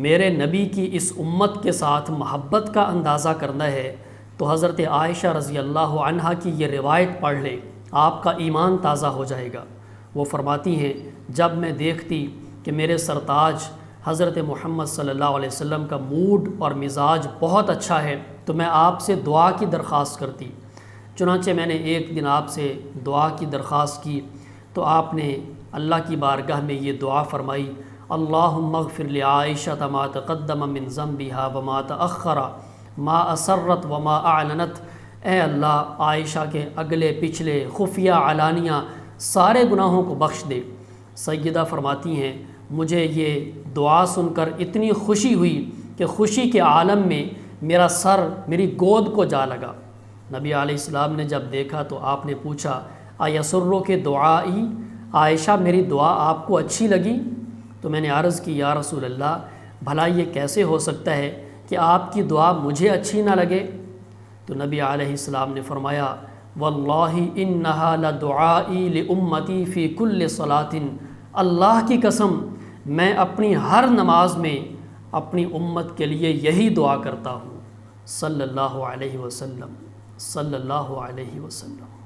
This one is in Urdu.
میرے نبی کی اس امت کے ساتھ محبت کا اندازہ کرنا ہے تو حضرت عائشہ رضی اللہ عنہا کی یہ روایت پڑھ لیں، آپ کا ایمان تازہ ہو جائے گا۔ وہ فرماتی ہیں جب میں دیکھتی کہ میرے سرتاج حضرت محمد صلی اللہ علیہ وسلم کا موڈ اور مزاج بہت اچھا ہے تو میں آپ سے دعا کی درخواست کرتی۔ چنانچہ میں نے ایک دن آپ سے دعا کی درخواست کی تو آپ نے اللہ کی بارگاہ میں یہ دعا فرمائی، اللہم اغفر لعائشہ ما تقدم من ذنبہا وما تأخر ما اسرت وما اعلنت۔ اے اللہ عائشہ کے اگلے پچھلے خفیہ علانیہ سارے گناہوں کو بخش دے۔ سیدہ فرماتی ہیں مجھے یہ دعا سن کر اتنی خوشی ہوئی کہ خوشی کے عالم میں میرا سر میری گود کو جا لگا۔ نبی علیہ السلام نے جب دیکھا تو آپ نے پوچھا ایسرو کے دعائی، عائشہ میری دعا آپ کو اچھی لگی؟ تو میں نے عرض کی یا رسول اللہ بھلا یہ کیسے ہو سکتا ہے کہ آپ کی دعا مجھے اچھی نہ لگے؟ تو نبی علیہ السلام نے فرمایا واللہ انہا لدعائی لامتی فی کل صلاۃ، اللہ کی قسم میں اپنی ہر نماز میں اپنی امت کے لیے یہی دعا کرتا ہوں۔ صلی اللہ علیہ وسلم، صلی اللہ علیہ وسلم۔